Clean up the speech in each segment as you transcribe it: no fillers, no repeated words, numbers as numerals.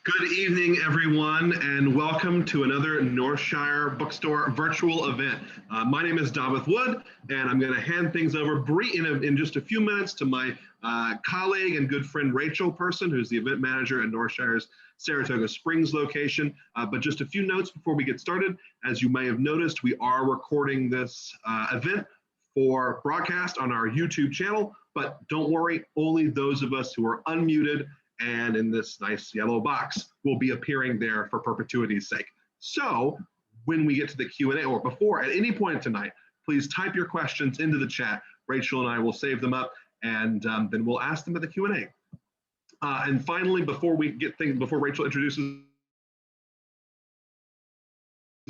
Good evening, everyone, and welcome to another Northshire Bookstore virtual event. My name is Davith Wood, and I'm going to hand things over in just a few minutes to my colleague and good friend Rachel Person, who's the event manager at Northshire's Saratoga Springs location. But just a few notes before we get started. As you may have noticed, we are recording this event for broadcast on our YouTube channel, but don't worry, only those of us who are unmuted and in this nice yellow box will be appearing there for perpetuity's sake. So when we get to the Q&A, or before, at any point tonight, please type your questions into the chat. Rachel and I will save them up, and then we'll ask them at the Q&A. And finally, before Rachel introduces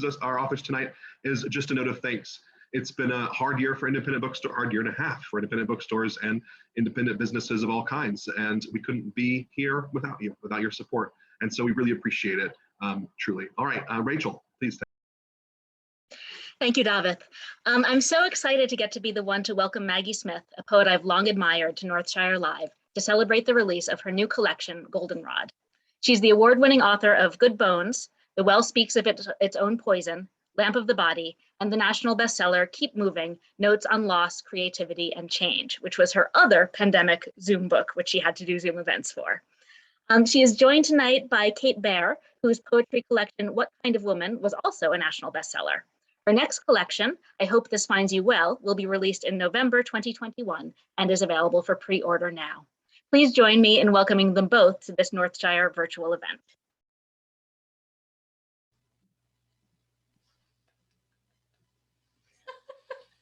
us, our authors tonight, is just a note of thanks. It's been a hard year for independent bookstores, hard year and a half for independent bookstores and independent businesses of all kinds. And we couldn't be here without you, without your support. And so we really appreciate it, truly. All right, Rachel, please. Thank you, Davith. I'm so excited to get to be the one to welcome Maggie Smith, a poet I've long admired, to Northshire Live to celebrate the release of her new collection, Goldenrod. She's the award-winning author of Good Bones, The Well Speaks of Its Own Poison, Lamp of the Body, and the national bestseller, Keep Moving, Notes on Loss, Creativity, and Change, which was her other pandemic Zoom book, which she had to do Zoom events for. She is joined tonight by Kate Baer, whose poetry collection, What Kind of Woman, was also a national bestseller. Her next collection, I Hope This Finds You Well, will be released in November 2021 and is available for pre-order now. Please join me in welcoming them both to this Northshire virtual event.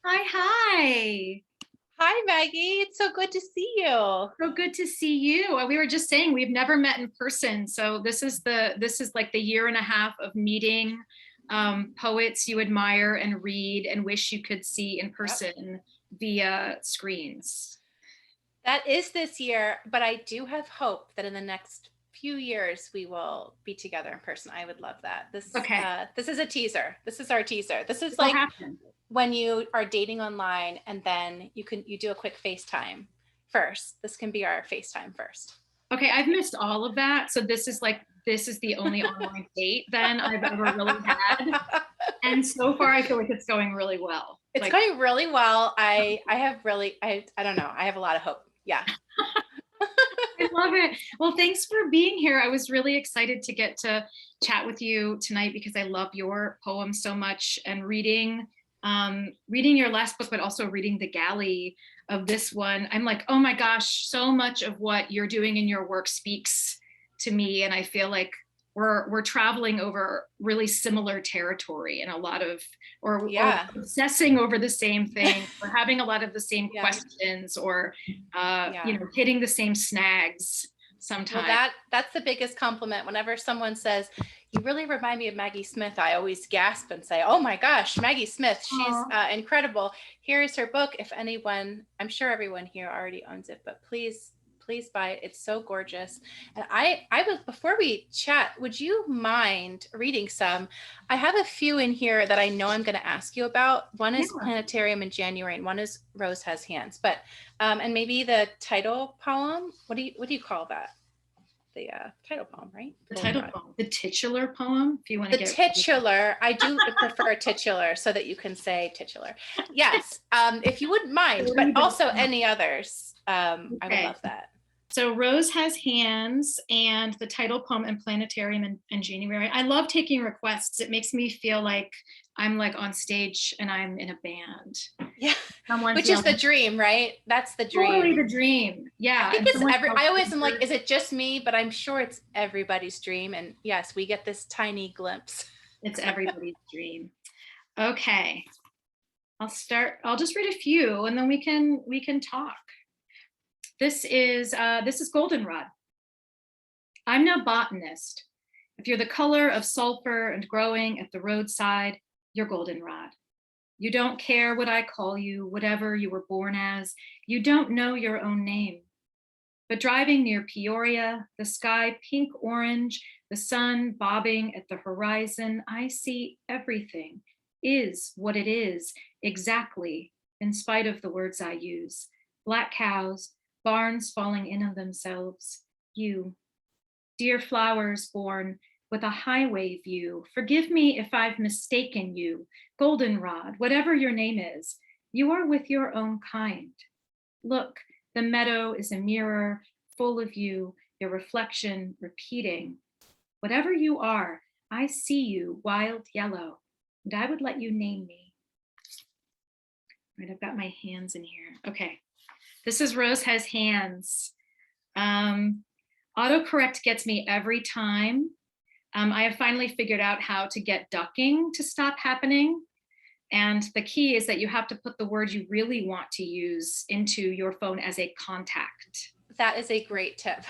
Hi. Hi, Maggie. It's so good to see you. So good to see you. We were just saying we've never met in person, so this is like the year and a half of meeting poets you admire and read and wish you could see in person via screens. That is this year, but I do have hope that in the next few years we will be together in person. I would love that. This is a teaser. This is our teaser. This is like when you are dating online and then you do a quick FaceTime first. This can be our FaceTime first. Okay, I've missed all of that. So this is the only online date then I've ever really had. And so far I feel like it's going really well. It's going really well. I don't know. I have a lot of hope. Yeah. I love it. Well, thanks for being here. I was really excited to get to chat with you tonight because I love your poems so much, and reading your last book, but also reading the galley of this one. I'm like, oh my gosh, so much of what you're doing in your work speaks to me. And I feel like we're traveling over really similar territory and or obsessing over the same thing, or having a lot of the same questions, or hitting the same snags sometimes. Well, that's the biggest compliment. Whenever someone says, you really remind me of Maggie Smith, I always gasp and say, oh my gosh, Maggie Smith, she's incredible. Here's her book. If anyone, I'm sure everyone here already owns it, but please buy it. It's so gorgeous. And I was, before we chat, would you mind reading some? I have a few in here that I know I'm going to ask you about. One is Planetarium in January, and one is Rose Has Hands. But and maybe the title poem. What do you call that? The title poem, right? The title poem, the titular poem. If you want to get titular, I do prefer titular so that you can say titular. Yes, if you wouldn't mind, but also any others. I would love that. So Rose Has Hands and the title poem and Planetarium in January. I love taking requests. It makes me feel like I'm like on stage and I'm in a band. Yeah, which is the dream, right? That's the dream. Totally the dream. Yeah. I think I always am like, is it just me? But I'm sure it's everybody's dream. And yes, we get this tiny glimpse. It's everybody's dream. Okay. I'll just read a few and then we can talk. This is Goldenrod. I'm no botanist. If you're the color of sulfur and growing at the roadside, you're Goldenrod. You don't care what I call you, whatever you were born as. You don't know your own name. But driving near Peoria, the sky pink orange, the sun bobbing at the horizon, I see everything is what it is, exactly, in spite of the words I use. Black cows, barns falling in on themselves, you. Dear flowers born with a highway view, forgive me if I've mistaken you. Goldenrod, whatever your name is, you are with your own kind. Look, the meadow is a mirror full of you, your reflection repeating. Whatever you are, I see you, wild yellow, and I would let you name me. All right, I've got my hands in here. Okay, this is Rose Has Hands. Autocorrect gets me every time. I have finally figured out how to get ducking to stop happening. And the key is that you have to put the word you really want to use into your phone as a contact. That is a great tip.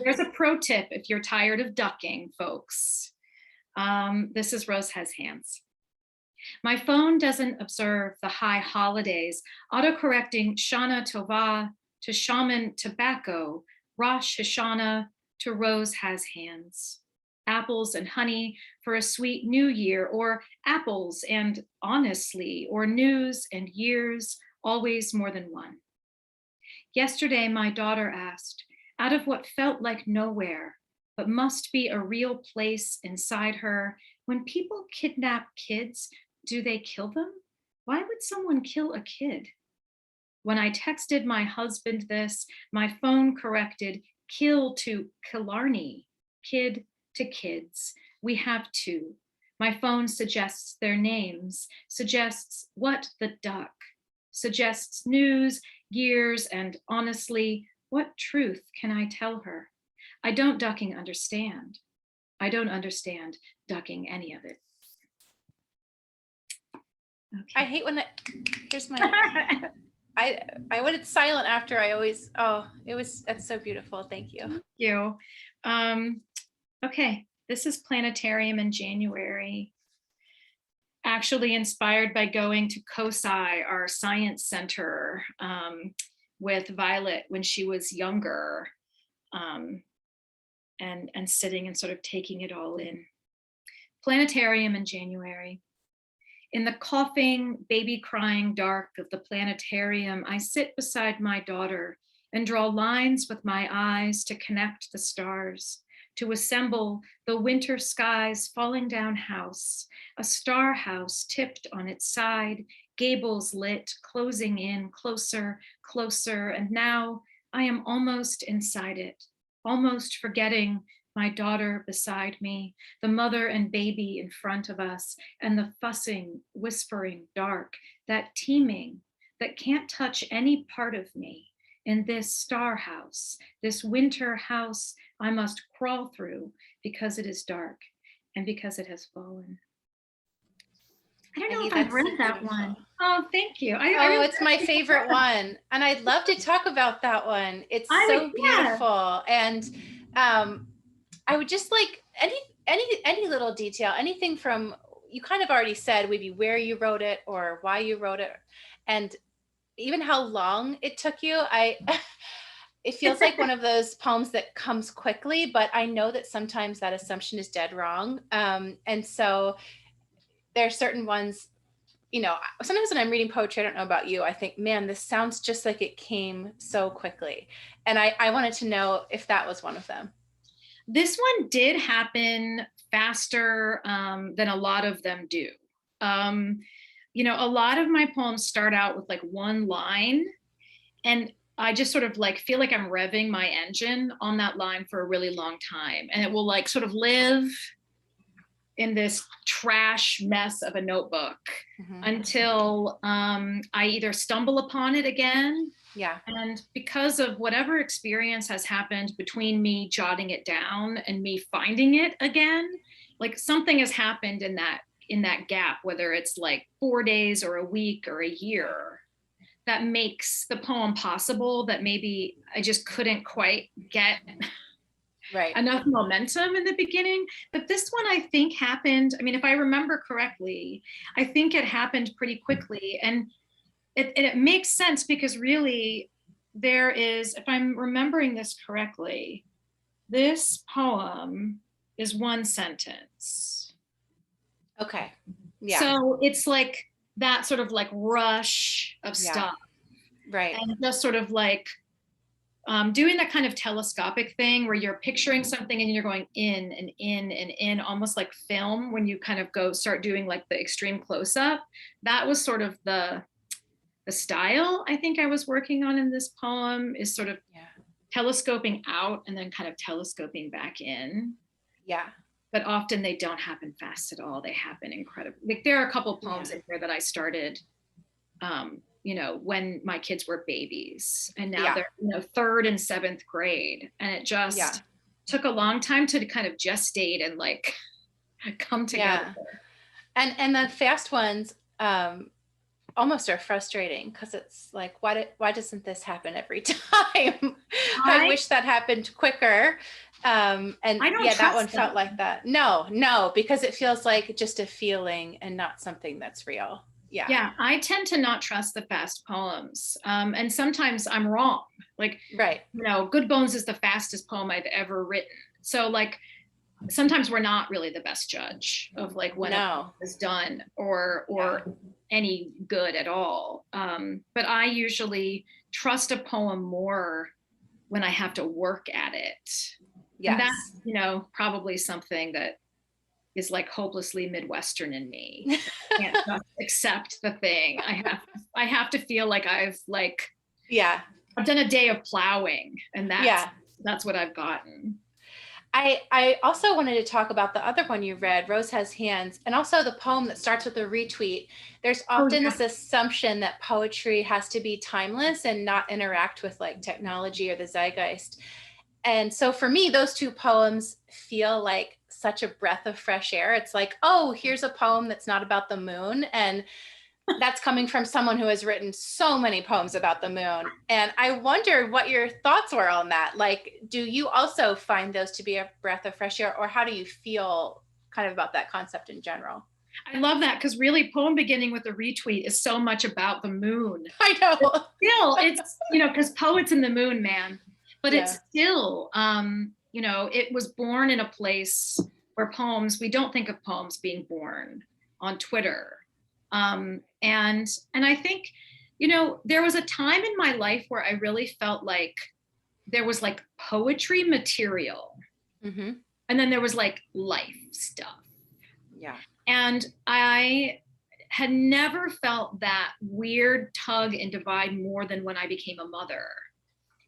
There's a pro tip if you're tired of ducking, folks. This is Rose Has Hands. My phone doesn't observe the high holidays, autocorrecting Shana Tova to Shaman Tobacco, Rosh Hashanah to Rose Has Hands. Apples and honey for a sweet new year, or apples and honestly, or news and years, always more than one. Yesterday, my daughter asked, out of what felt like nowhere, but must be a real place inside her, when people kidnap kids, do they kill them? Why would someone kill a kid? When I texted my husband this, my phone corrected kill to Killarney, kid to kids. We have two. My phone suggests their names, suggests what the duck, suggests news, years, and honestly, what truth can I tell her? I don't ducking understand. I don't understand ducking any of it. Okay. I hate when here's my, when it's silent after, I always, that's so beautiful. Thank you. Thank you. Okay, this is Planetarium in January. Actually inspired by going to COSI, our science center, with Violet when she was younger, and sitting and sort of taking it all in. Planetarium in January. In the coughing, baby crying dark of the planetarium, I sit beside my daughter and draw lines with my eyes to connect the stars, to assemble the winter skies falling down house, a star house tipped on its side, gables lit, closing in closer, closer, and now I am almost inside it, almost forgetting my daughter beside me, the mother and baby in front of us, and the fussing, whispering dark, that teeming, that can't touch any part of me in this star house, this winter house I must crawl through because it is dark and because it has fallen. I don't know if I've read that one. Oh, thank you. It's my favorite one. And I'd love to talk about that one. It's so beautiful. And I would just like any little detail, anything from, you kind of already said maybe where you wrote it or why you wrote it, and even how long it took you. It feels like one of those poems that comes quickly, but I know that sometimes that assumption is dead wrong. And so there are certain ones, sometimes when I'm reading poetry, I don't know about you, I think, man, this sounds just like it came so quickly. And I wanted to know if that was one of them. This one did happen faster than a lot of them do. A lot of my poems start out with like one line, and I just sort of like feel like I'm revving my engine on that line for a really long time, and it will like sort of live in this trash mess of a notebook until I either stumble upon it again. Yeah. And because of whatever experience has happened between me jotting it down and me finding it again, like something has happened in that gap, whether it's like 4 days or a week or a year, that makes the poem possible that maybe I just couldn't quite get enough momentum in the beginning. But this one I think happened, if I remember correctly, I think it happened pretty quickly. And it makes sense because really there is, if I'm remembering this correctly, this poem is one sentence. Okay. Yeah. So it's like that sort of like rush of stuff. Right. And just sort of like doing that kind of telescopic thing where you're picturing something and you're going in and in and in, almost like film, when you kind of start doing like the extreme close-up. That was sort of the style I think I was working on in this poem, is sort of telescoping out and then kind of telescoping back in. Yeah. But often they don't happen fast at all. They happen incredibly. Like there are a couple poems in here that I started, when my kids were babies, and now they're, 3rd and 7th grade. And it just took a long time to kind of gestate and like come together. Yeah. And the fast ones, almost are frustrating, because it's like, why doesn't this happen every time? I wish that happened quicker. And that one felt like that. No, because it feels like just a feeling and not something that's real. Yeah, I tend to not trust the fast poems, and sometimes I'm wrong. Like, right, Good Bones is the fastest poem I've ever written. So like, sometimes we're not really the best judge of like when a poem is done or any good at all. But I usually trust a poem more when I have to work at it. Yes. And that's, probably something that is like hopelessly Midwestern in me. I can't just accept the thing. I have to feel like I've done a day of plowing, and that's what I've gotten. I also wanted to talk about the other one you read, Rose Has Hands, and also the poem that starts with a retweet. There's often this assumption that poetry has to be timeless and not interact with like technology or the zeitgeist. And so for me, those two poems feel like such a breath of fresh air. It's like, oh, here's a poem that's not about the moon. And that's coming from someone who has written so many poems about the moon. And I wondered what your thoughts were on that. Like, do you also find those to be a breath of fresh air, or how do you feel kind of about that concept in general? I love that, because really poem beginning with a retweet is so much about the moon. I know. But still, it's, because poets in the moon, man. But it's still, it was born in a place where we don't think of poems being born on Twitter. And I think, there was a time in my life where I really felt like there was like poetry material, and then there was like life stuff. Yeah. And I had never felt that weird tug and divide more than when I became a mother.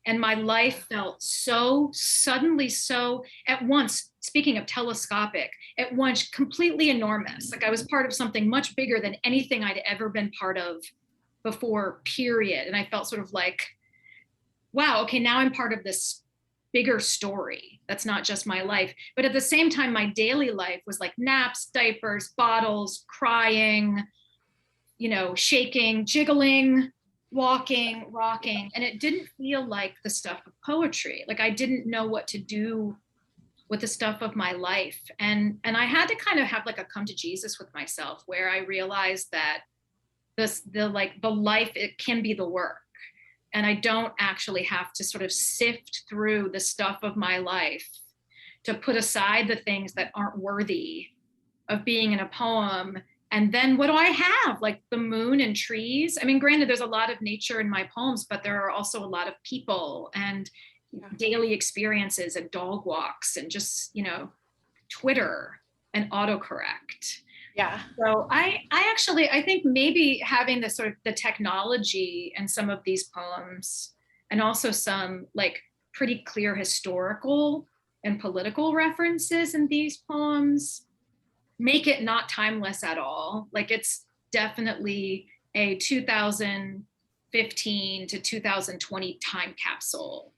And my life felt so suddenly, so at once, speaking of telescopic, at once completely enormous. Like I was part of something much bigger than anything I'd ever been part of before, period. And I felt sort of like, wow, okay, now I'm part of this bigger story. That's not just my life. But at the same time, my daily life was like naps, diapers, bottles, crying, shaking, jiggling, walking, rocking, and it didn't feel like the stuff of poetry. Like I didn't know what to do with the stuff of my life. And I had to kind of have like a come to Jesus with myself, where I realized that the life, it can be the work. And I don't actually have to sort of sift through the stuff of my life to put aside the things that aren't worthy of being in a poem. And then what do I have? Like the moon and trees. I mean, granted, there's a lot of nature in my poems, but there are also a lot of people and daily experiences and dog walks and just, Twitter and autocorrect. Yeah. So I think maybe having the sort of the technology and some of these poems, and also some like pretty clear historical and political references in these poems, make it not timeless at all. Like it's definitely a 2015 to 2020 time capsule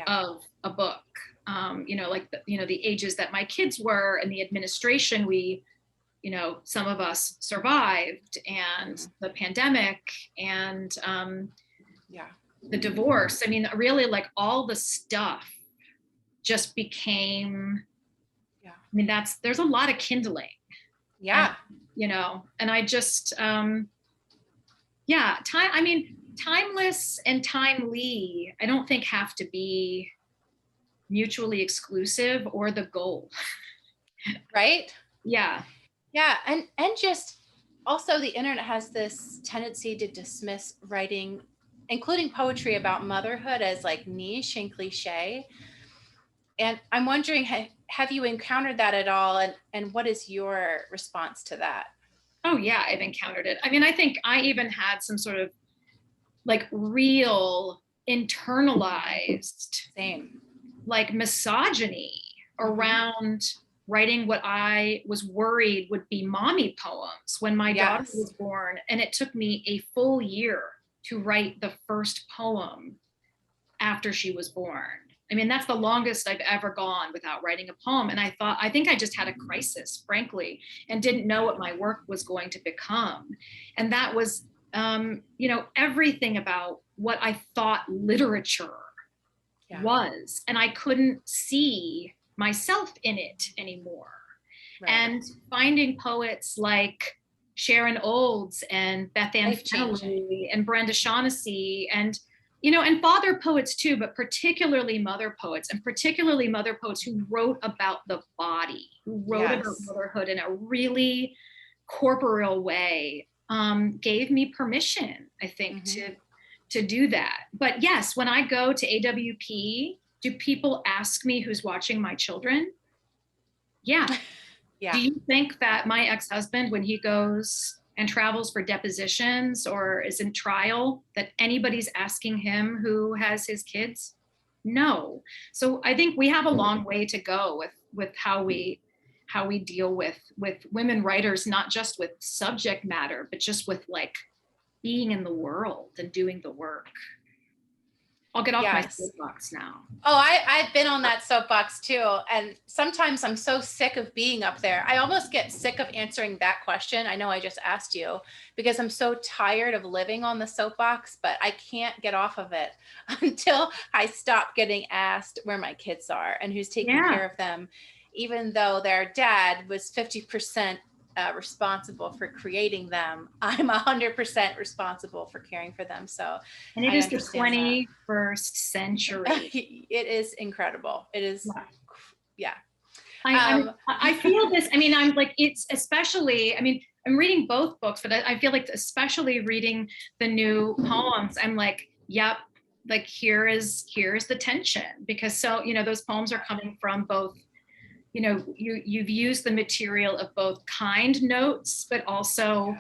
of a book. The ages that my kids were, and the administration some of us survived, and the pandemic, and the divorce. I mean, really like all the stuff just became, I mean, there's a lot of kindling. Yeah. And I just, timeless and timely, I don't think have to be mutually exclusive or the goal. Right? Yeah. Yeah. And just also the internet has this tendency to dismiss writing including poetry about motherhood as like niche and cliche. And I'm wondering, have you encountered that at all? And what is your response to that? Oh yeah, I've encountered it. I mean, I think I even had some sort of like real internalized Same. like misogyny around writing what I was worried would be mommy poems when my daughter was born. And it took me a full year to write the first poem after she was born. I mean, that's the longest I've ever gone without writing a poem. And I think I just had a crisis, frankly, and didn't know what my work was going to become. And that was, everything about what I thought literature was. And I couldn't see myself in it anymore. Right. And finding poets like Sharon Olds and Beth Ann Fennelly and Brenda Shaughnessy and father poets too, but particularly mother poets, and particularly mother poets who wrote about the body, who wrote about motherhood in a really corporeal way, gave me permission, I think, to do that. But yes, when I go to AWP, do people ask me who's watching my children? Yeah. Do you think that my ex-husband, when he goes and travels for depositions or is in trial, that anybody's asking him who has his kids? No. So I think we have a long way to go with how we deal with women writers, not just with subject matter, but just with like being in the world and doing the work. I'll get off my soapbox now. Oh, I've been on that soapbox too. And sometimes I'm so sick of being up there. I almost get sick of answering that question. I know I just asked you because I'm so tired of living on the soapbox, but I can't get off of it until I stop getting asked where my kids are and who's taking care of them, even though their dad was 50% responsible for creating them. I'm 100% responsible for caring for them. So, and it is the 21st century. It is incredible. It is, I feel this. I mean, I'm like, it's especially, I mean, I'm reading both books, but I feel like especially reading the new poems, I'm like, yep, like here is the tension, because those poems are coming from both, you've used the material of both kind notes, but also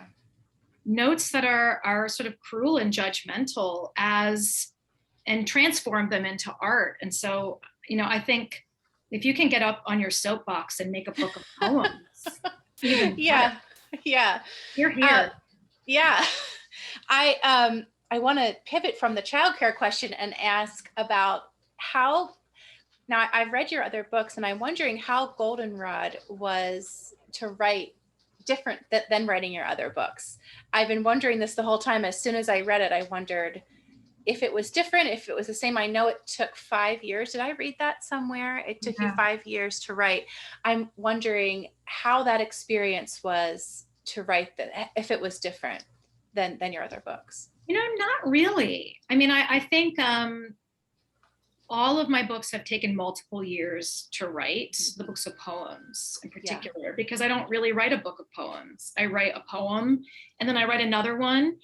notes that are sort of cruel and judgmental and transform them into art. And so, I think if you can get up on your soapbox and make a book of poems, you're here. I want to pivot from the childcare question and ask about how. Now, I've read your other books, and I'm wondering how Goldenrod was to write different than writing your other books. I've been wondering this the whole time. As soon as I read it, I wondered if it was different, if it was the same. I know it took 5 years. Did I read that somewhere? It took you 5 years to write. I'm wondering how that experience was to write that, if it was different than your other books. Not really. I mean, I think all of my books have taken multiple years to write, the books of poems in particular, because I don't really write a book of poems. I write a poem and then I write another one,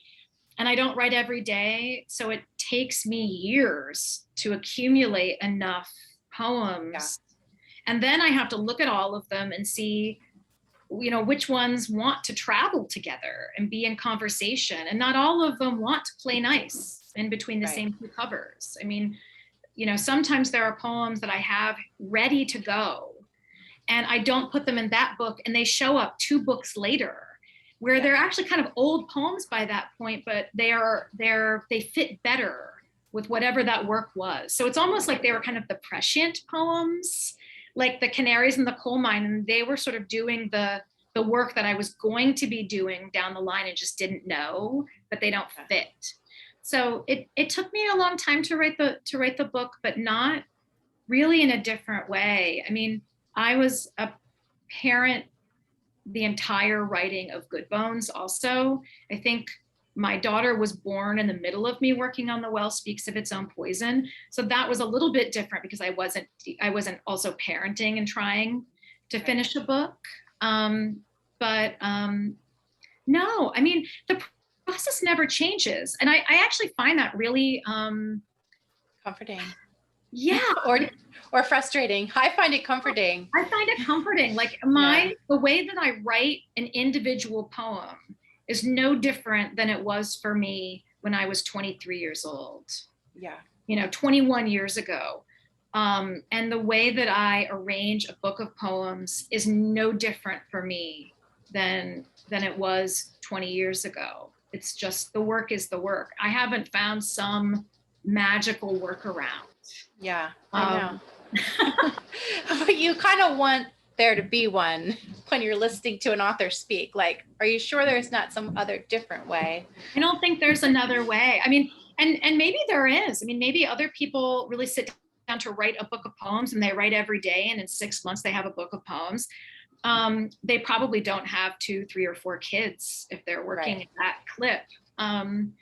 and I don't write every day. So it takes me years to accumulate enough poems. And then I have to look at all of them and see, which ones want to travel together and be in conversation. And not all of them want to play nice in between the same two covers. I mean, sometimes there are poems that I have ready to go and I don't put them in that book, and they show up 2 books later where they're actually kind of old poems by that point, but they fit better with whatever that work was. So it's almost like they were kind of the prescient poems, like the Canaries in the Coal Mine, and they were sort of doing the work that I was going to be doing down the line and just didn't know, but they don't fit. So it took me a long time to write the book, but not really in a different way. I mean, I was a parent the entire writing of Good Bones also. I think my daughter was born in the middle of me working on The Well Speaks of Its Own Poison. So that was a little bit different because I wasn't also parenting and trying to finish a book. No, I mean, the process never changes. And I actually find that really Comforting. Yeah. or frustrating. I find it comforting. I find it comforting. Like the way that I write an individual poem is no different than it was for me when I was 23 years old. Yeah. 21 years ago. And the way that I arrange a book of poems is no different for me than it was 20 years ago. It's just the work is the work. I haven't found some magical workaround. Yeah, I know. But you kind of want there to be one when you're listening to an author speak. Like, are you sure there's not some other different way? I don't think there's another way. I mean, and maybe there is. I mean, maybe other people really sit down to write a book of poems and they write every day, and in 6 months they have a book of poems. They probably don't have 2, 3, or 4 kids if they're working at that clip. And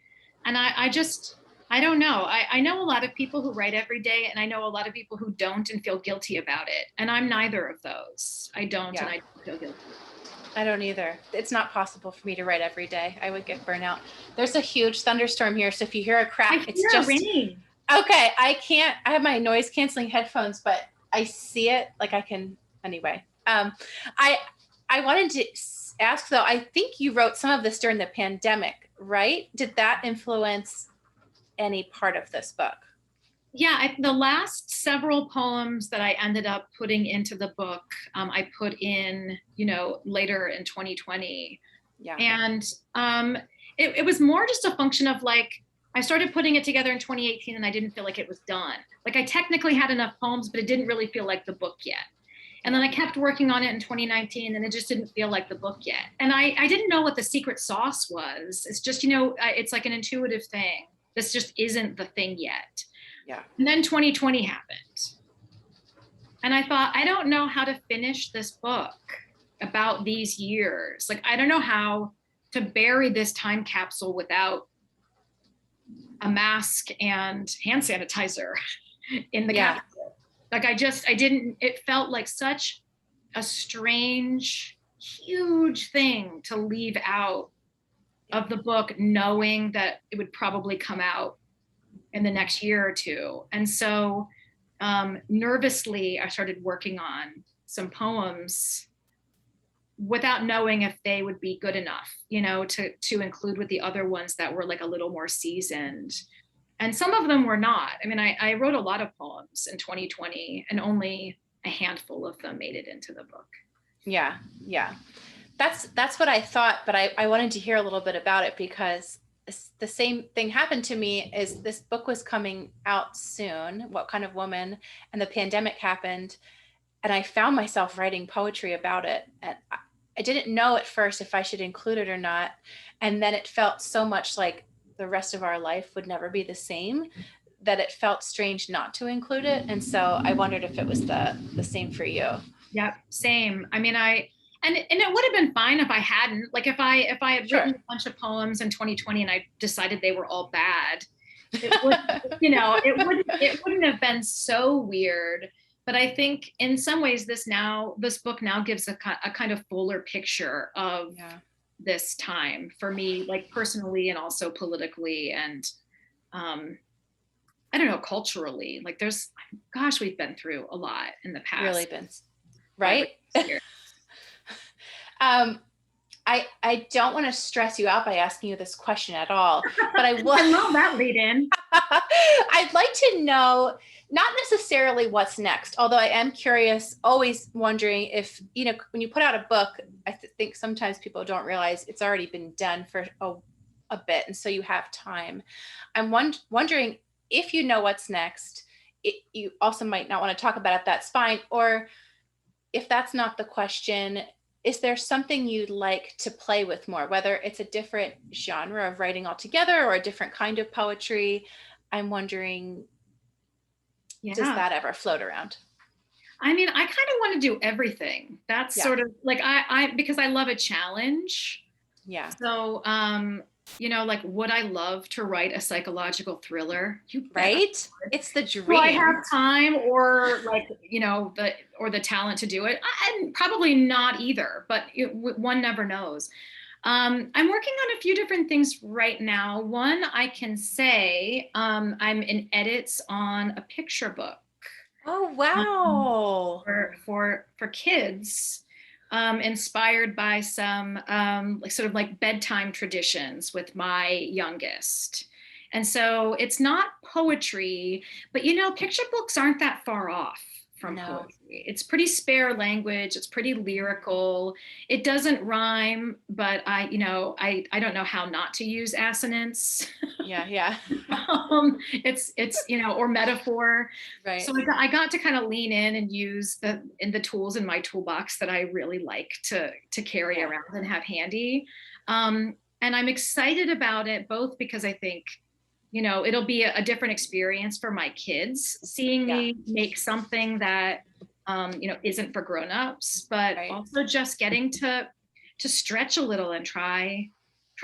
I don't know. I know a lot of people who write every day, and I know a lot of people who don't and feel guilty about it. And I'm neither of those. I don't, and I don't feel guilty. I don't either. It's not possible for me to write every day. I would get burnout. There's a huge thunderstorm here, so if you hear a crack, it's just raining. Okay. I have my noise canceling headphones, but I see it. Like I can anyway. I wanted to ask though. I think you wrote some of this during the pandemic, right? Did that influence any part of this book? Yeah, the last several poems that I ended up putting into the book, I put in, later in 2020. Yeah. And it was more just a function of like, I started putting it together in 2018 and I didn't feel like it was done. Like I technically had enough poems, but it didn't really feel like the book yet. And then I kept working on it in 2019 and it just didn't feel like the book yet. And I didn't know what the secret sauce was. It's just, it's like an intuitive thing. This just isn't the thing yet. Yeah. And then 2020 happened. And I thought, I don't know how to finish this book about these years. Like, I don't know how to bury this time capsule without a mask and hand sanitizer in the capsule. Like it felt like such a strange, huge thing to leave out of the book, knowing that it would probably come out in the next year or two. And so nervously, I started working on some poems without knowing if they would be good enough, to include with the other ones that were like a little more seasoned. And some of them were not. I mean, I wrote a lot of poems in 2020 and only a handful of them made it into the book. Yeah. Yeah. That's what I thought, but I wanted to hear a little bit about it because the same thing happened to me. Is this book was coming out soon, What Kind of Woman, and the pandemic happened, and I found myself writing poetry about it, and I didn't know at first if I should include it or not, and then it felt so much like the rest of our life would never be the same that it felt strange not to include it, and so I wondered if it was the same for you. Yep, same. I mean, And it would have been fine if I hadn't, like if I had written a bunch of poems in 2020 and I decided they were all bad, it would, it wouldn't have been so weird. But I think in some ways this book now gives a kind of fuller picture of this time for me, like personally and also politically and I don't know, culturally. Like we've been through a lot in the past. Really been, right? I don't want to stress you out by asking you this question at all, but I love that lead in. I'd like to know, not necessarily what's next, although I am curious, always wondering if, when you put out a book, I think sometimes people don't realize it's already been done for a bit. And so you have time. I'm wondering if you know what's next, you also might not want to talk about it, that's fine. Or if that's not the question, is there something you'd like to play with more, whether it's a different genre of writing altogether or a different kind of poetry? I'm wondering, does that ever float around? I mean, I kind of want to do everything. That's sort of like, because I love a challenge. Yeah. So, like, would I love to write a psychological thriller? Right? It's the dream. Do I have time or like, the talent to do it? And probably not either, but one never knows. I'm working on a few different things right now. One, I can say I'm in edits on a picture book. Oh, wow. For kids, inspired by some like sort of like bedtime traditions with my youngest. And so it's not poetry, but picture books aren't that far off from poetry. It's pretty spare language. It's pretty lyrical. It doesn't rhyme, but I don't know how not to use assonance. Yeah. It's or metaphor. Right. So I got to kind of lean in and use the tools in my toolbox that I really like to carry around and have handy. And I'm excited about it, both because I think it'll be a different experience for my kids seeing me make something that isn't for grown-ups, but also just getting to stretch a little and try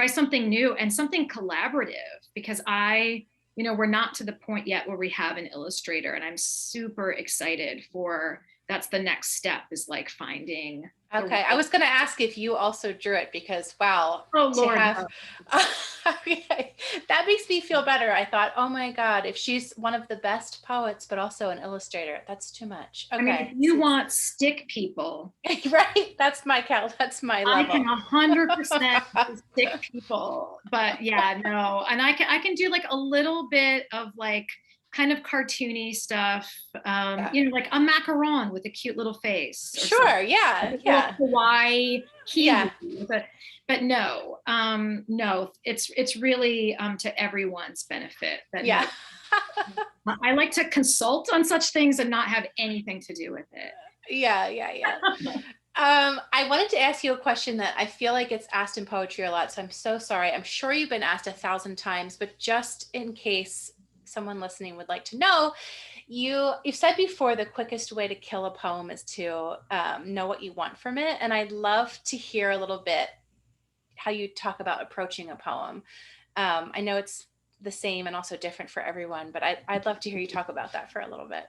something new and something collaborative, because we're not to the point yet where we have an illustrator, and I'm super excited for that's the next step, is like finding. Okay, I was going to ask if you also drew it, because wow. Oh Lord. Okay. That makes me feel better. I thought, oh my God, if she's one of the best poets, but also an illustrator, that's too much. Okay. I mean, if you want stick people. Right, that's my level. I can 100% stick people, but yeah, no. And I can do like a little bit of like kind of cartoony stuff, like a macaron with a cute little face. Sure, something. Yeah. Hawaii kiwi, but no, it's really to everyone's benefit. Yeah. I like to consult on such things and not have anything to do with it. Yeah. I wanted to ask you a question that I feel like it's asked in poetry a lot, so I'm so sorry. I'm sure you've been asked 1,000 times, but just in case someone listening would like to know, you've said before the quickest way to kill a poem is to know what you want from it. And I'd love to hear a little bit how you talk about approaching a poem. I know it's the same and also different for everyone, but I'd love to hear you talk about that for a little bit.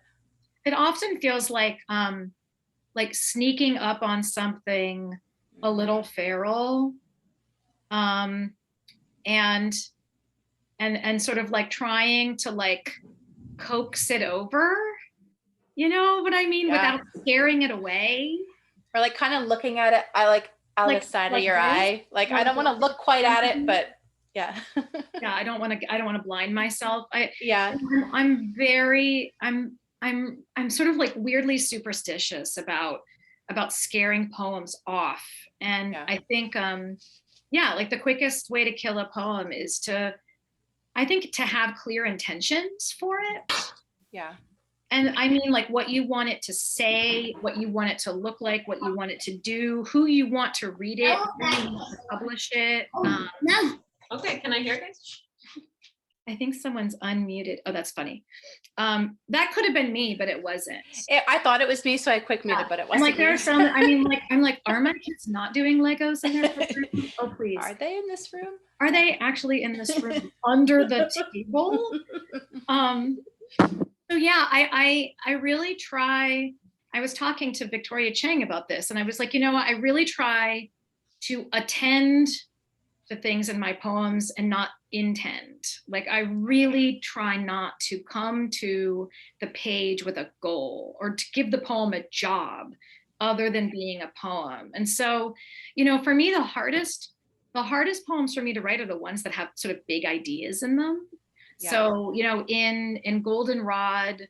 It often feels like sneaking up on something a little feral, and sort of like trying to like coax it over, you know what I mean? Without scaring it away. Or like kind of looking at it, out the side of your eye. Like, I don't want to look quite at it, but yeah. Yeah, I don't want to blind myself. I'm sort of like weirdly superstitious about scaring poems off. And I think, like the quickest way to kill a poem is to have clear intentions for it. Yeah. And I mean, like what you want it to say, what you want it to look like, what you want it to do, who you want to read it, who you want to publish it. No. Okay, can I hear guys? I think someone's unmuted. Oh, that's funny. That could have been me, but it wasn't. I thought it was me, so I quick muted, but it wasn't. Like there are some. I'm like, are my kids not doing Legos in their room? Oh, please. Are they in this room? Are they actually in this room under the table? So yeah, I really try. I was talking to Victoria Chang about this, and I was like, I really try to attend to things in my poems and not intend. Like I really try not to come to the page with a goal or to give the poem a job other than being a poem. And so, for me, the hardest poems for me to write are the ones that have sort of big ideas in them. Yeah. So, in Goldenrod,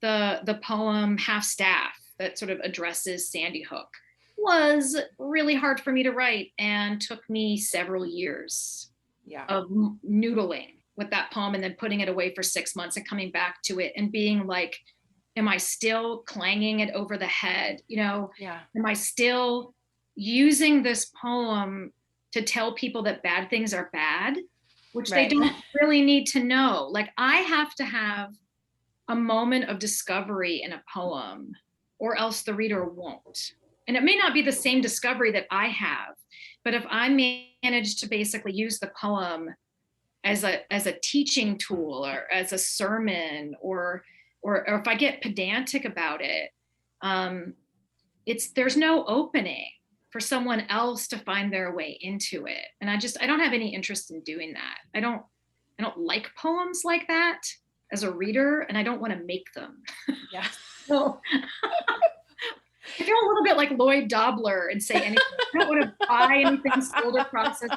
the poem Half Staff that sort of addresses Sandy Hook was really hard for me to write and took me several years of noodling with that poem and then putting it away for 6 months and coming back to it and being like, am I still clanging it over the head? Am I still using this poem to tell people that bad things are bad, which they don't really need to know? Like I have to have a moment of discovery in a poem or else the reader won't. And it may not be the same discovery that I have, but if I manage to basically use the poem as a teaching tool or as a sermon, or if I get pedantic about it, there's no opening for someone else to find their way into it. And I don't have any interest in doing that. I don't like poems like that as a reader, and I don't want to make them. Yeah. So I feel a little bit like Lloyd Dobler and say anything. I don't want to buy anything sold or processed,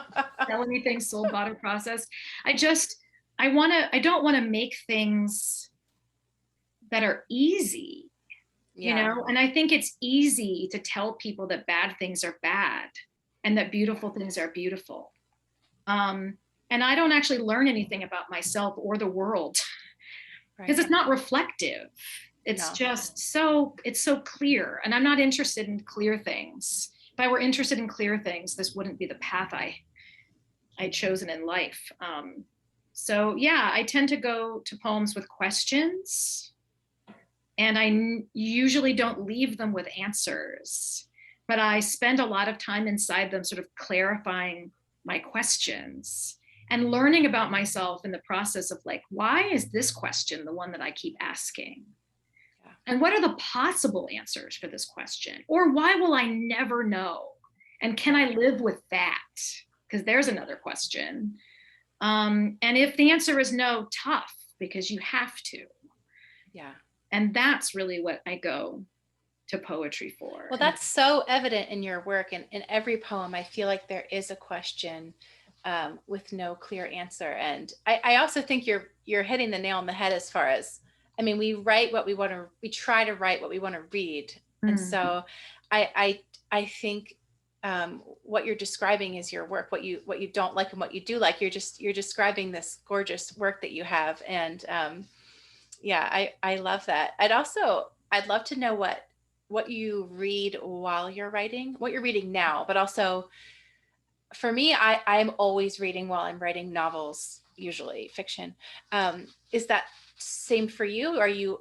sell anything sold, bought, or processed. I don't want to make things that are easy, you know? And I think it's easy to tell people that bad things are bad and that beautiful things are beautiful. And I don't actually learn anything about myself or the world because it's not reflective. It's just it's so clear, and I'm not interested in clear things. If I were interested in clear things, this wouldn't be the path I'd chosen in life. So yeah, I tend to go to poems with questions, and I usually don't leave them with answers, but I spend a lot of time inside them sort of clarifying my questions and learning about myself in the process of like, why is this question the one that I keep asking? And what are the possible answers for this question? Or why will I never know? And can I live with that? Because there's another question. And if the answer is no, tough, because you have to. Yeah. And that's really what I go to poetry for. Well, that's so evident in your work. And in every poem, I feel like there is a question with no clear answer. And I also think you're hitting the nail on the head as far as, I mean, we try to write what we want to read. And so I think what you're describing is your work, what you don't like and what you do like. You're describing this gorgeous work that you have. And I love that. I'd love to know what you read while you're writing, what you're reading now, but also for me, I'm always reading while I'm writing novels, usually fiction. Is that same for you? Are you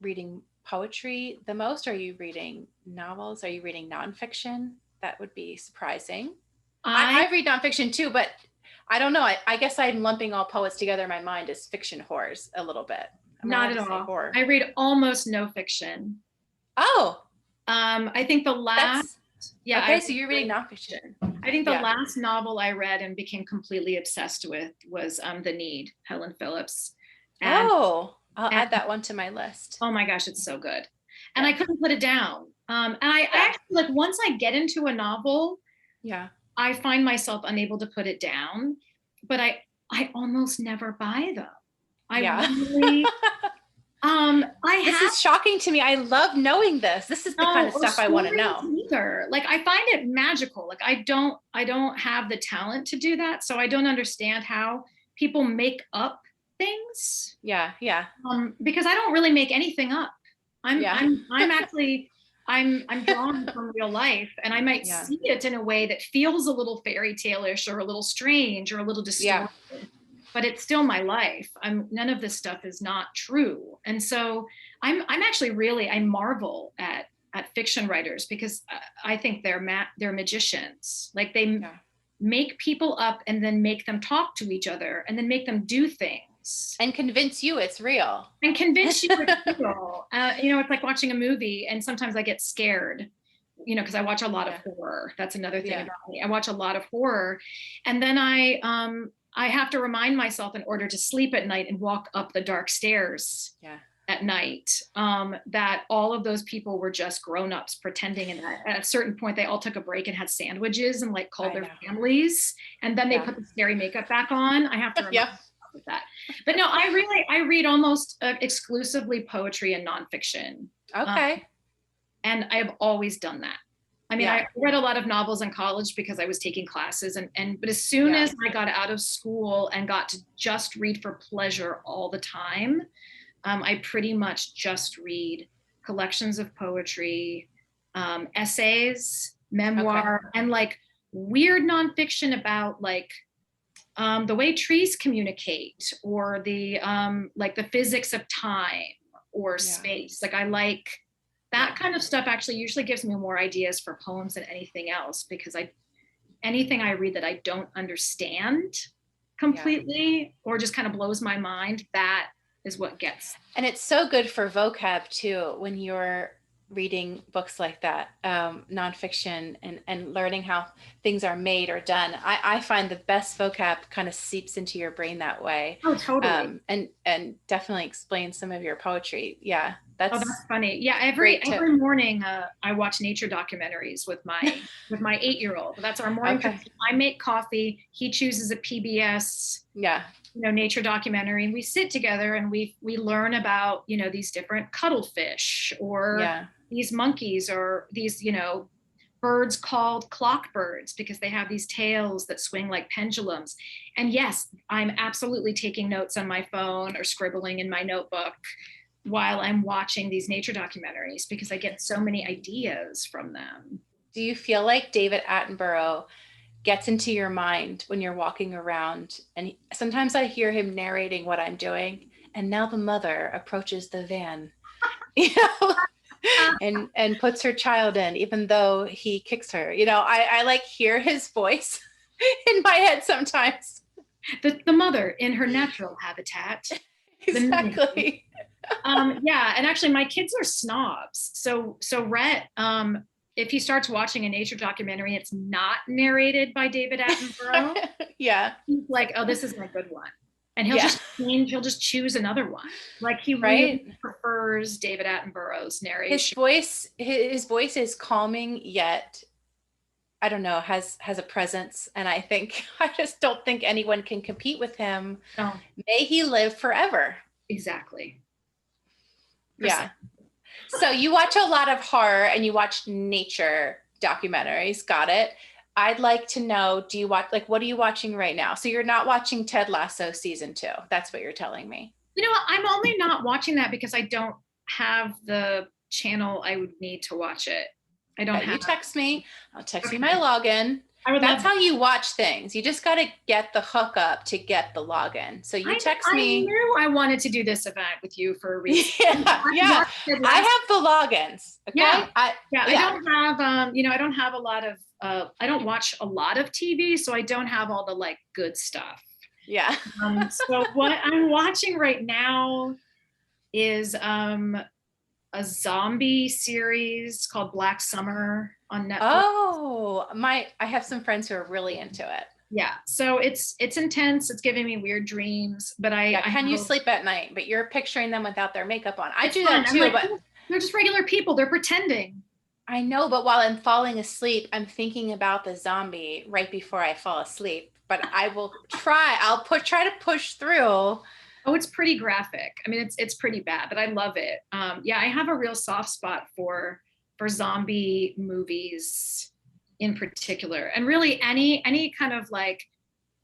reading poetry the most? Are you reading novels? Are you reading nonfiction? That would be surprising. I read nonfiction too, but I don't know. I guess I'm lumping all poets together in my mind as fiction whores a little bit. Not at all. I read almost no fiction. Oh. I think the last... Okay, so you're reading nonfiction. I think the last novel I read and became completely obsessed with was The Need, Helen Phillips. And, I'll add that one to my list. Oh my gosh, it's so good. And I couldn't put it down. And I actually, like, once I get into a novel, I find myself unable to put it down, but I almost never buy them. This is shocking to me. I love knowing this. This is the kind of stuff I want to know. Either. Like, I find it magical. Like, I don't have the talent to do that. So I don't understand how people make up things. Yeah. Because I don't really make anything up. I'm drawn from real life, and I might see it in a way that feels a little fairy tale-ish or a little strange or a little distorted. But it's still my life. None of this stuff is not true. And so I'm actually I marvel at fiction writers, because I think they're magicians. Like, they make people up and then make them talk to each other and then make them do things. And convince you it's real. And convince you it's real. It's like watching a movie, and sometimes I get scared, because I watch a lot of horror. That's another thing about me. I watch a lot of horror. And then I have to remind myself, in order to sleep at night and walk up the dark stairs at night, that all of those people were just grown-ups pretending. And at a certain point, they all took a break and had sandwiches and like called their families. And then they put the scary makeup back on. I have to remind myself of that. But no, I read almost exclusively poetry and nonfiction. Okay. And I have always done that. I mean, I read a lot of novels in college because I was taking classes, but as soon as I got out of school and got to just read for pleasure all the time, I pretty much just read collections of poetry, essays, memoir, and like weird nonfiction about like the way trees communicate, or the like the physics of time or space. Like, I like that kind of stuff. Actually usually gives me more ideas for poems than anything else, because anything I read that I don't understand completely or just kind of blows my mind, that is what gets. And it's so good for vocab too, when you're reading books like that, nonfiction, and learning how things are made or done. I find the best vocab kind of seeps into your brain that way. Oh, totally. And definitely explains some of your poetry. Yeah, that's funny. Yeah, every morning I watch nature documentaries with my 8-year-old. That's our morning. Okay. I make coffee. He chooses a PBS. Yeah. Nature documentary, and we sit together and we learn about these different cuttlefish or these monkeys or these birds called clock birds because they have these tails that swing like pendulums. And yes, I'm absolutely taking notes on my phone or scribbling in my notebook while I'm watching these nature documentaries because I get so many ideas from them. Do you feel like David Attenborough gets into your mind when you're walking around? And sometimes I hear him narrating what I'm doing. And now the mother approaches the van, and puts her child in, even though he kicks her. I like hear his voice in my head sometimes. The mother in her natural habitat. Exactly. Yeah, and actually my kids are snobs. So Rhett, if he starts watching a nature documentary, it's not narrated by David Attenborough. Yeah. He's like, oh, this is my good one. And he'll just choose another one. Like he really prefers David Attenborough's narration. His voice is calming, yet I don't know, has a presence. And I just don't think anyone can compete with him. No. May he live forever. Exactly. Yeah. So you watch a lot of horror and you watch nature documentaries. Got it. I'd like to know, do you watch, what are you watching right now? So you're not watching Ted Lasso season 2. That's what you're telling me. I'm only not watching that because I don't have the channel I would need to watch it. I don't have. You text me. I'll text you my login. That's how you watch things. You just got to get the hookup to get the login. So you text me. I knew I wanted to do this event with you for a reason. Yeah. I have the logins. Okay. Yeah. I don't have, I don't have a lot of, I don't watch a lot of TV, so I don't have all the good stuff. Yeah. So what I'm watching right now is a zombie series called Black Summer on Netflix. Oh, I have some friends who are really into it. Yeah. So it's intense. It's giving me weird dreams, but can you sleep at night? But you're picturing them without their makeup on. I do that too, but they're just regular people. They're pretending. I know, but while I'm falling asleep, I'm thinking about the zombie right before I fall asleep. But I will try. Try to push through. Oh, it's pretty graphic. I mean, it's pretty bad, but I love it. I have a real soft spot for zombie movies in particular, and really any kind of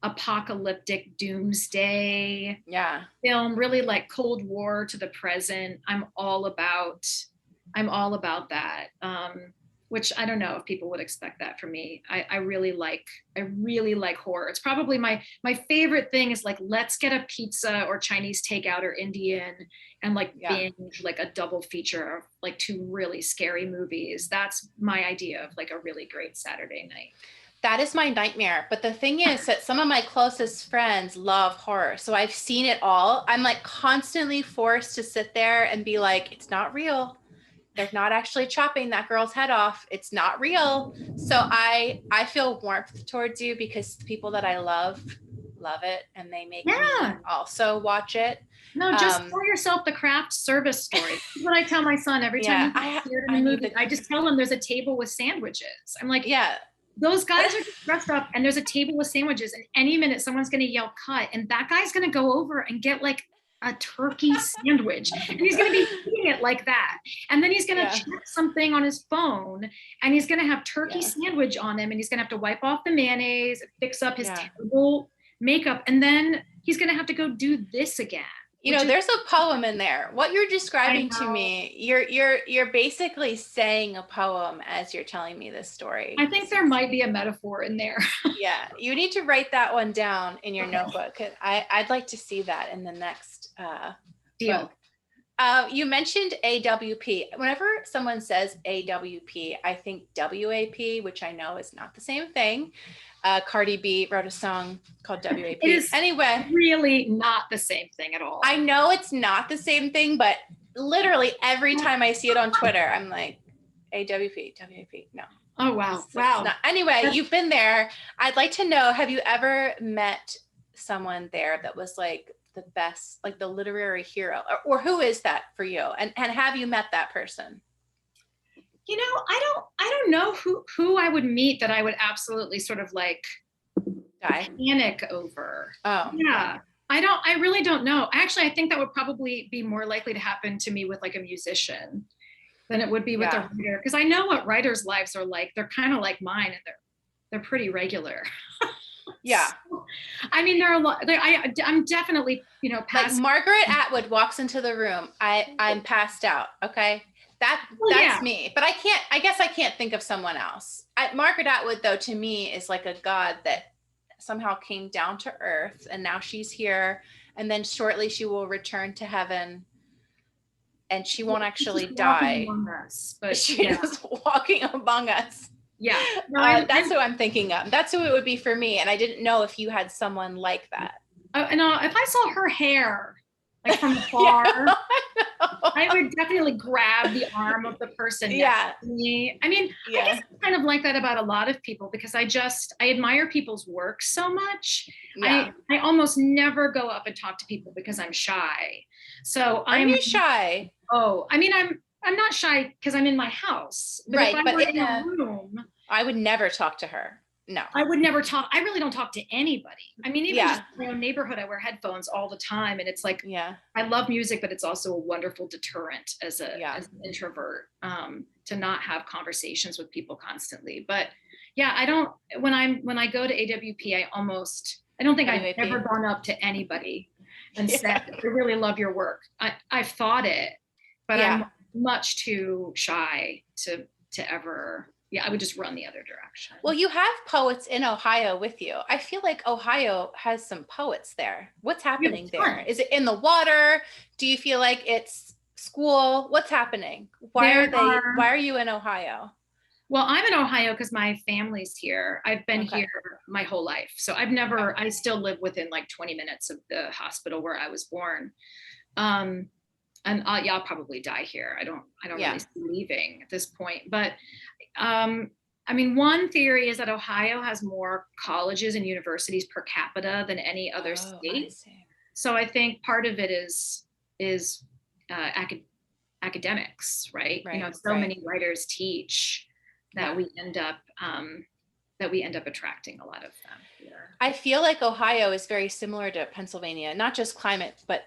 apocalyptic doomsday film, really Cold War to the present. I'm all about that. Which I don't know if people would expect that from me. I really like horror. It's probably my favorite thing is let's get a pizza or Chinese takeout or Indian and binge a double feature of 2 really scary movies. That's my idea of a really great Saturday night. That is my nightmare. But the thing is that some of my closest friends love horror. So I've seen it all. I'm constantly forced to sit there and be it's not real. They're not actually chopping that girl's head off. It's not real. So I feel warmth towards you because the people that I love it, and they make me also watch it. No, just tell yourself the craft service story. This is what I tell my son every time he's here in a movie. I just tell him there's a table with sandwiches. I'm like, those guys are just dressed up and there's a table with sandwiches, and any minute someone's going to yell cut, and that guy's going to go over and get a turkey sandwich, and he's going to be eating it like that, and then he's going to check something on his phone, and he's going to have turkey sandwich on him, and he's going to have to wipe off the mayonnaise, fix up his terrible makeup, and then he's going to have to go do this again. There's a poem in there. What you're describing to me, you're basically saying a poem as you're telling me this story. I think there might be a metaphor in there. Yeah, you need to write that one down in your notebook. I'd like to see that in the next deal. You mentioned AWP. Whenever someone says AWP, I think WAP, which I know is not the same thing. Cardi B wrote a song called WAP. It is really not the same thing at all. I know it's not the same thing, but literally every time I see it on Twitter, I'm like, AWP, WAP, no. Oh, wow. It's not. Anyway, you've been there. I'd like to know, have you ever met someone there that was like the best, like the literary hero, or who is that for you? And have you met that person? You know, I don't know who I would meet that I would absolutely sort of like panic over. Oh, yeah. I really don't know. Actually, I think that would probably be more likely to happen to me with like a musician than it would be with a writer. Because I know what writers' lives are like. They're kind of like mine, and they're pretty regular. Yeah. So, I mean, there are a lot. I'm definitely, past. Like Margaret Atwood walks into the room. I'm passed out. Okay. That's me. But I guess I can't think of someone else. Margaret Atwood, though, to me is like a god that somehow came down to earth, and now she's here, and then shortly she will return to heaven, and she won't actually die. But she is walking among us. Yeah. No, that's who I'm thinking of. That's who it would be for me. And I didn't know if you had someone like that. And if I saw her hair, like from afar, I would definitely grab the arm of the person next to me. I mean, I guess it's kind of like that about a lot of people, because I admire people's work so much. I almost never go up and talk to people because I'm shy. So Are you shy? Oh, I mean, I'm not shy because I'm in my house. But if I were in a room, I would never talk to her. No, I would never talk. I really don't talk to anybody. I mean, even just in my own neighborhood, I wear headphones all the time. And it's like, I love music, but it's also a wonderful deterrent as an introvert, to not have conversations with people constantly. But when I go to AWP, I don't think I've ever gone up to anybody and said, I really love your work. I've thought it, but I'm much too shy to ever. I would just run the other direction. Well, you have poets in Ohio with you. I feel like Ohio has some poets there. What's happening there? Is it in the water? Do you feel like it's school? What's happening? Why are you in Ohio? Well, I'm in Ohio because my family's here. I've been here my whole life. So I still live within like 20 minutes of the hospital where I was born. And I'll probably die here. I don't really see leaving at this point. But I mean, one theory is that Ohio has more colleges and universities per capita than any other state. So I think part of it is academics, right? Many writers teach that we end up attracting a lot of them here. I feel like Ohio is very similar to Pennsylvania, not just climate, but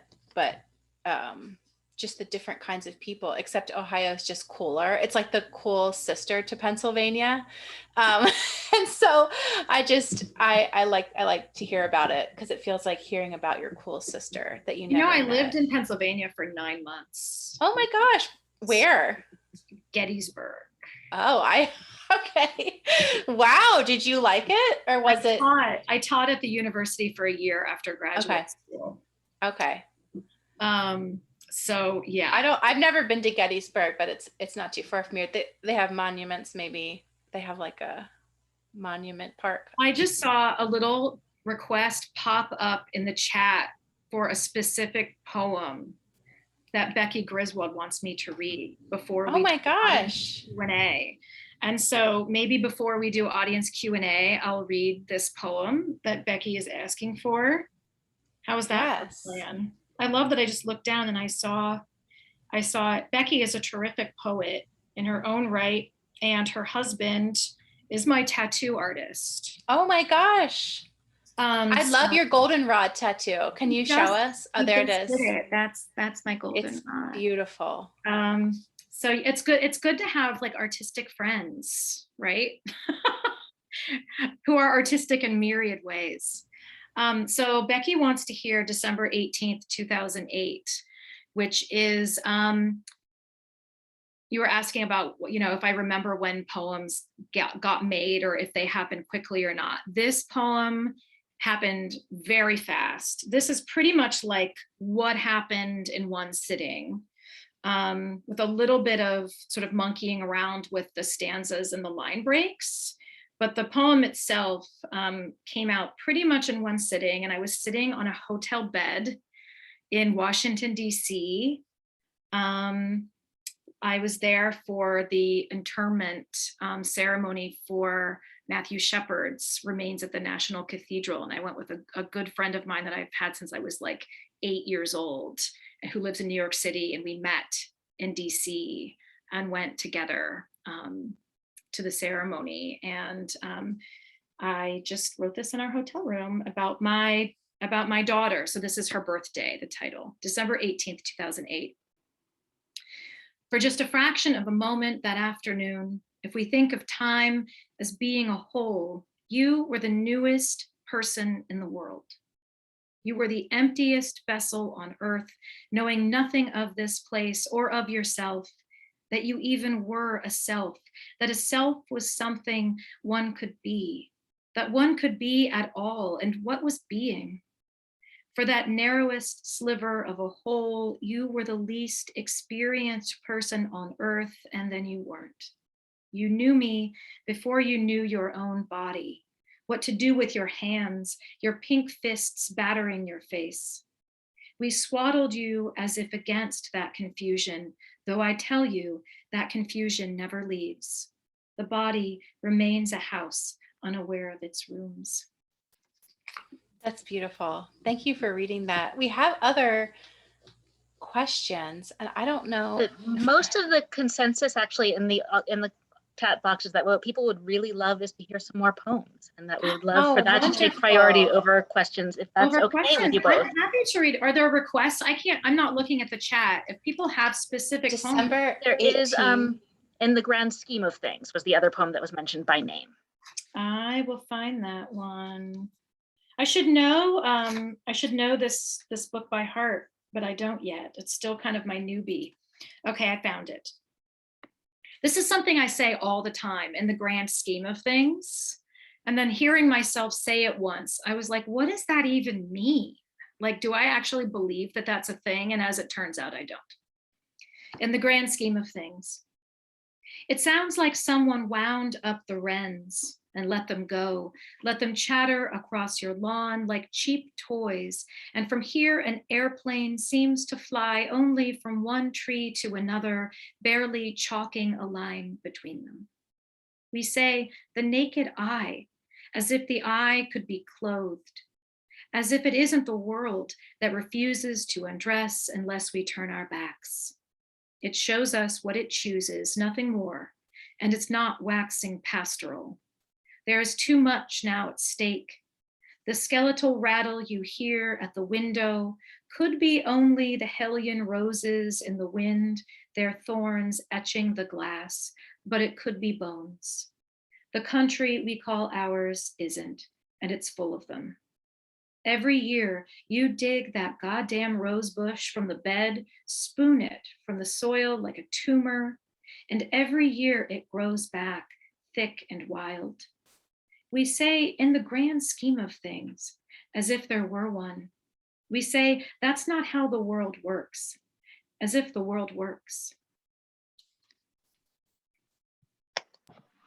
just the different kinds of people, except Ohio is just cooler. It's like the cool sister to Pennsylvania. And so I like to hear about it, because it feels like hearing about your cool sister that you never met. Lived in Pennsylvania for 9 months. Oh my gosh. Where? Gettysburg. Oh, okay. Wow. Did you like it, or was it? I taught at the university for a year after graduate school. Okay. So yeah, I've never been to Gettysburg, but it's not too far from here. They have monuments. Maybe they have like a monument park. I just saw a little request pop up in the chat for a specific poem that Becky Griswold wants me to read before we Q&A. And so maybe before we do audience Q&A, I'll read this poem that Becky is asking for. How is that plan? I love that I just looked down and I saw it. Becky is a terrific poet in her own right, and her husband is my tattoo artist. Oh my gosh. I love your goldenrod tattoo. Can you show us? Oh, there it is. That's my goldenrod. It's beautiful. So it's good. It's good to have like artistic friends, right? Who are artistic in myriad ways. So Becky wants to hear December 18th, 2008, which is, you were asking about, if I remember when poems got made or if they happened quickly or not. This poem happened very fast. This is pretty much like what happened in one sitting, with a little bit of sort of monkeying around with the stanzas and the line breaks. But the poem itself came out pretty much in one sitting, and I was sitting on a hotel bed in Washington, D.C. I was there for the interment ceremony for Matthew Shepard's remains at the National Cathedral. And I went with a good friend of mine that I've had since I was like 8 years old, and who lives in New York City. And we met in DC and went together to the ceremony. And I just wrote this in our hotel room about my daughter. So this is her birthday, the title, December 18th, 2008. For just a fraction of a moment that afternoon, if we think of time as being a whole, you were the newest person in the world. You were the emptiest vessel on earth, knowing nothing of this place or of yourself, that you even were a self, that a self was something one could be, that one could be at all, and what was being? For that narrowest sliver of a whole, you were the least experienced person on earth, and then you weren't. You knew me before you knew your own body, what to do with your hands, your pink fists battering your face. We swaddled you as if against that confusion, though I tell you that confusion never leaves. The body remains a house unaware of its rooms. That's beautiful. Thank you for reading that. We have other questions, and I don't know. Most of the consensus actually in the chat box is that what people would really love is to hear some more poems, and that we would love for that to take priority over questions, if that's okay with you both. I'm happy to read. Are there requests? I'm not looking at the chat. If people have specific December there 18. is in the grand scheme of things was the other poem that was mentioned by name. I will find that one. I should know this book by heart, but I don't yet. It's still kind of my newbie. Okay, I found it. This is something I say all the time in the grand scheme of things. And then hearing myself say it once, I was like, what does that even mean? Like, do I actually believe that that's a thing? And as it turns out, I don't. In the grand scheme of things, it sounds like someone wound up the wrens and let them go, let them chatter across your lawn like cheap toys. And from here, an airplane seems to fly only from one tree to another, barely chalking a line between them. We say the naked eye, as if the eye could be clothed, as if it isn't the world that refuses to undress unless we turn our backs. It shows us what it chooses, nothing more, and it's not waxing pastoral. There is too much now at stake. The skeletal rattle you hear at the window could be only the Hellion roses in the wind, their thorns etching the glass, but it could be bones. The country we call ours isn't, and it's full of them. Every year, you dig that goddamn rose bush from the bed, spoon it from the soil like a tumor, and every year it grows back, thick and wild. We say, in the grand scheme of things, as if there were one. We say, that's not how the world works, as if the world works.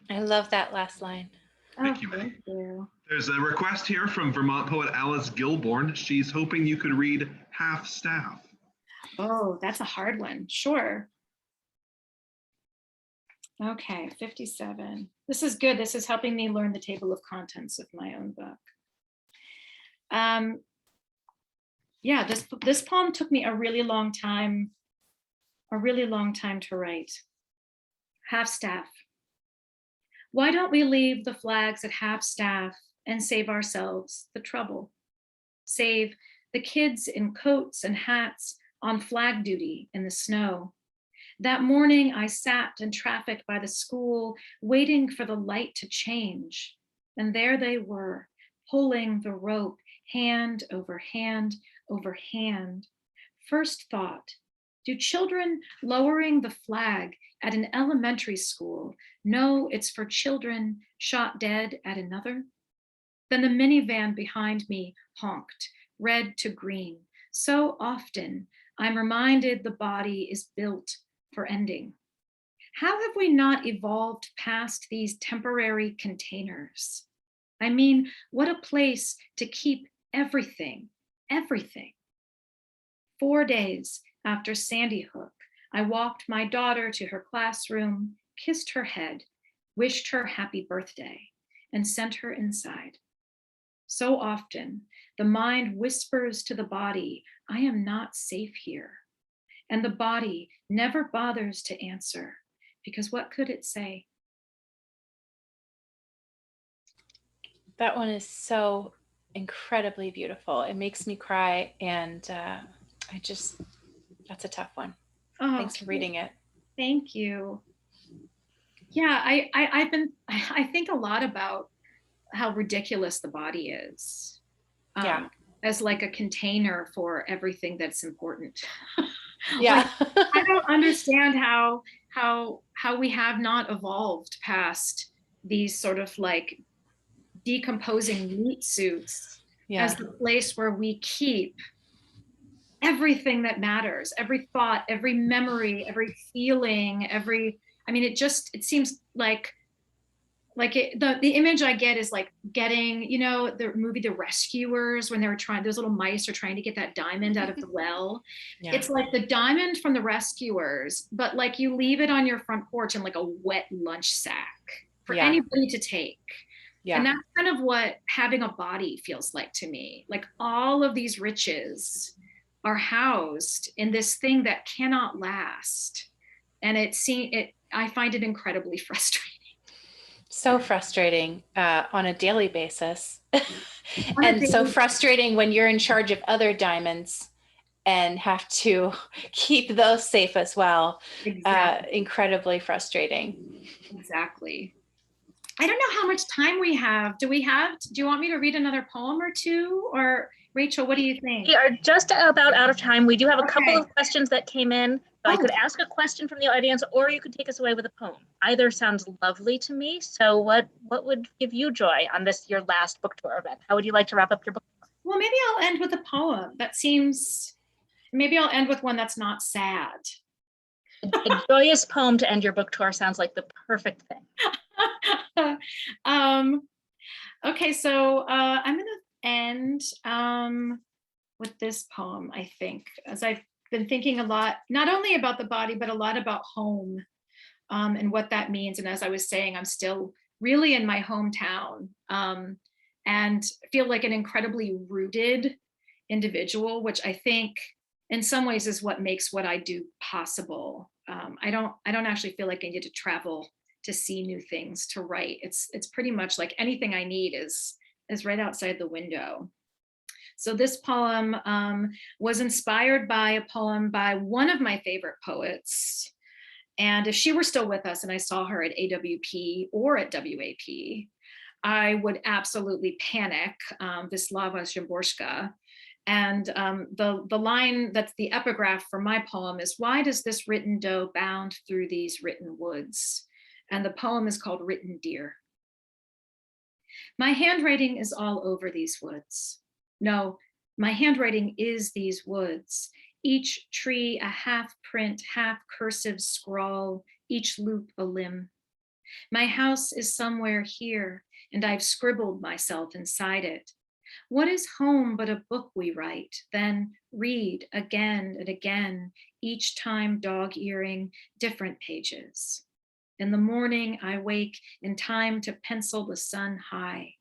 I love that last line. Thank you, Maggie. There's a request here from Vermont poet Alice Gilborn. She's hoping you could read Half Staff. Oh, that's a hard one. Sure. Okay, 57. This is good. This is helping me learn the table of contents of my own book. Yeah, this poem took me a really long time to write. Half staff. Why don't we leave the flags at half staff and save ourselves the trouble? Save the kids in coats and hats on flag duty in the snow. That morning I sat in traffic by the school, waiting for the light to change. And there they were, pulling the rope, hand over hand over hand. First thought, do children lowering the flag at an elementary school know it's for children shot dead at another? Then the minivan behind me honked, red to green. So often I'm reminded the body is built for ending. How have we not evolved past these temporary containers? I mean, what a place to keep everything, everything. 4 days after Sandy Hook, I walked my daughter to her classroom, kissed her head, wished her happy birthday, and sent her inside. So often, the mind whispers to the body, I am not safe here. And the body never bothers to answer, because what could it say? That one is so incredibly beautiful. It makes me cry, and that's a tough one. Oh, Thanks for reading it. Thank you. Yeah, I think a lot about how ridiculous the body is. Yeah. As like a container for everything that's important. Yeah. Like, I don't understand how we have not evolved past these sort of like decomposing meat suits as the place where we keep everything that matters, every thought, every memory, every feeling, it seems like the image I get is like getting, the movie The Rescuers, when those little mice are trying to get that diamond out of the well. Yeah. It's like the diamond from The Rescuers, but like you leave it on your front porch in like a wet lunch sack for anybody to take. Yeah. And that's kind of what having a body feels like to me. Like all of these riches are housed in this thing that cannot last. And I find it incredibly frustrating. So frustrating on a daily basis. And so frustrating when you're in charge of other diamonds and have to keep those safe as well. Exactly. Incredibly frustrating. Exactly. I don't know how much time we have. Do you want me to read another poem or two? Or Rachel, what do you think? We are just about out of time. We do have a couple of questions that came in. I could ask a question from the audience, or you could take us away with a poem. Either sounds lovely to me. So what would give you joy on your last book tour event? How would you like to wrap up your book tour? Well, maybe I'll end with a poem. Maybe I'll end with one that's not sad. A joyous poem to end your book tour sounds like the perfect thing. Okay, so I'm going to end with this poem, I think, as I've been thinking a lot, not only about the body, but a lot about home and what that means. And as I was saying, I'm still really in my hometown and feel like an incredibly rooted individual, which I think in some ways is what makes what I do possible. I don't actually feel like I need to travel to see new things, to write. It's pretty much like anything I need is right outside the window. So this poem was inspired by a poem by one of my favorite poets. And if she were still with us and I saw her at AWP or at WAP, I would absolutely panic, Wisława Szymborska. And the line that's the epigraph for my poem is, why does this written doe bound through these written woods? And the poem is called Written Deer. My handwriting is all over these woods. No, my handwriting is these woods. Each tree a half print, half cursive scrawl, each loop a limb. My house is somewhere here, and I've scribbled myself inside it. What is home but a book we write, then read again and again, each time dog-earing different pages. In the morning I wake in time to pencil the sun high.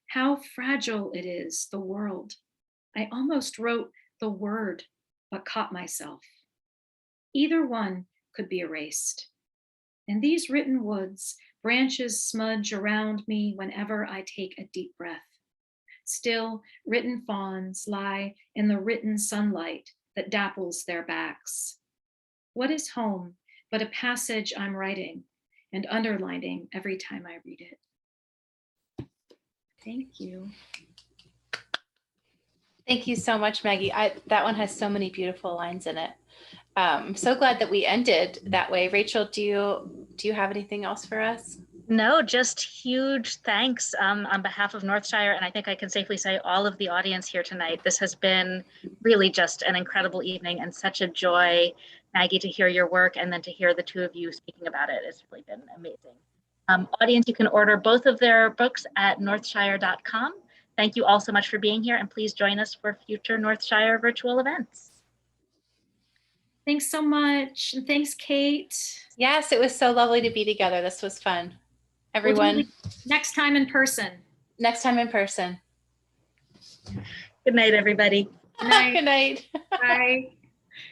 How fragile it is, the world. I almost wrote the word, but caught myself. Either one could be erased. In these written woods, branches smudge around me whenever I take a deep breath. Still, written fawns lie in the written sunlight that dapples their backs. What is home but a passage I'm writing and underlining every time I read it? Thank you. Thank you so much, Maggie. That one has so many beautiful lines in it. I'm so glad that we ended that way. Rachel, do you have anything else for us? No, just huge thanks on behalf of Northshire, and I think I can safely say all of the audience here tonight. This has been really just an incredible evening and such a joy, Maggie, to hear your work and then to hear the two of you speaking about it. It's really been amazing. Audience, you can order both of their books at northshire.com. Thank you all so much for being here, and please join us for future Northshire virtual events. Thanks so much. And thanks, Kate. Yes, it was so lovely to be together. This was fun. We'll do Everyone, it next time in person. next time in person. Good night, everybody. Good night. Good night. Bye.